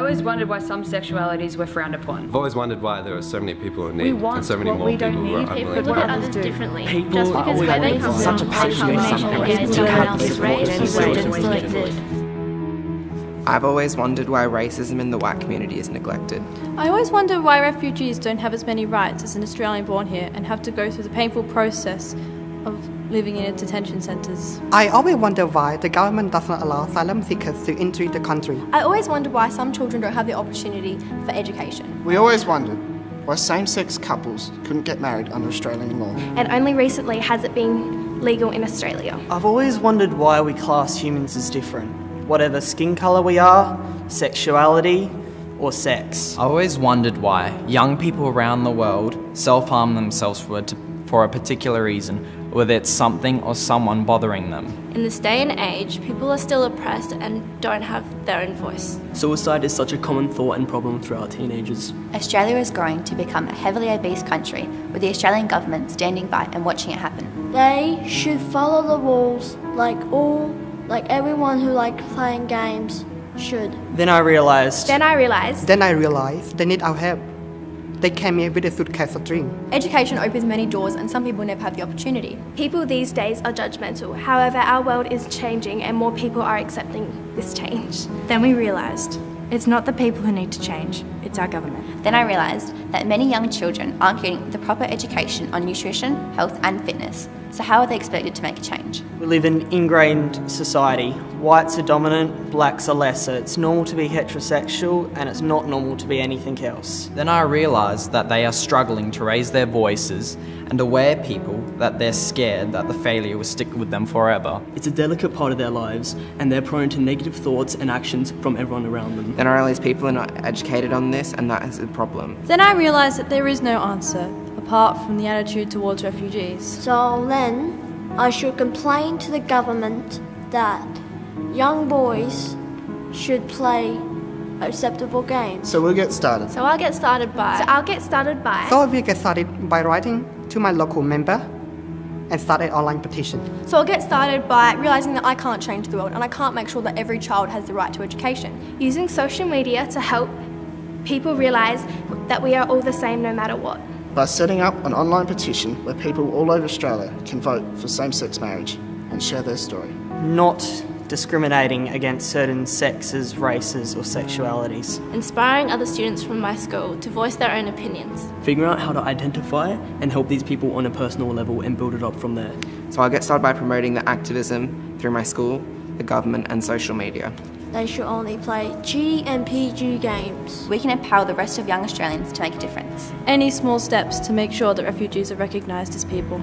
always wondered why some sexualities were frowned upon. I've always wondered why there are so many people in We need want and so many what more we people don't who are need. unwilling People to look at help. others differently. People Just are because always where they come from, such a passion with something. it To have else the is support race, to religion still still exist. exists. I've always wondered why racism in the white community is neglected. I always wonder why refugees don't have as many rights as an Australian born here and have to go through the painful process of living in detention centres. I always wonder why the government does not allow asylum seekers to enter the country. I always wonder why some children don't have the opportunity for education. We always wondered why same-sex couples couldn't get married under Australian law. And only recently has it been legal in Australia. I've always wondered why we class humans as different, whatever skin colour we are, sexuality, or sex. I always wondered why young people around the world self-harm themselves for a particular reason, whether it's something or someone bothering them. In this day and age, people are still oppressed and don't have their own voice. Suicide is such a common thought and problem throughout teenagers. Australia is growing to become a heavily obese country, with the Australian government standing by and watching it happen. They should follow the rules like everyone who likes playing games should. Then I realised they need our help. They came here with a suitcase of dreams. Education opens many doors and some people never have the opportunity. People these days are judgmental. However, our world is changing and more people are accepting this change. Then we realised it's not the people who need to change, it's our government. Then I realised that many young children aren't getting the proper education on nutrition, health and fitness. So how are they expected to make a change? we live in an ingrained society. Whites are dominant, blacks are lesser. It's normal to be heterosexual and it's not normal to be anything else. Then I realised that they are struggling to raise their voices and aware people that they're scared that the failure will stick with them forever. It's a delicate part of their lives and they're prone to negative thoughts and actions from everyone around them. Then I realise people are not educated on this and that is a problem. Then I realised that there is no answer, apart from the attitude towards refugees. So then, I should complain to the government that young boys should play acceptable games. So we'll get started. I'll get started by So we get started by writing to my local member and start an online petition. So I'll get started by realising that I can't change the world and I can't make sure that every child has the right to education. using social media to help people realise that we are all the same no matter what. By setting up an online petition where people all over Australia can vote for same-sex marriage and share their story. Not discriminating against certain sexes, races or sexualities. Inspiring other students from my school to voice their own opinions. Figuring out how to identify and help these people on a personal level and build it up from there. So I'll get started by promoting the activism through my school, the government and social media. They should only play G and PG games. We can empower the rest of young Australians to make a difference. Any small steps to make sure that refugees are recognised as people.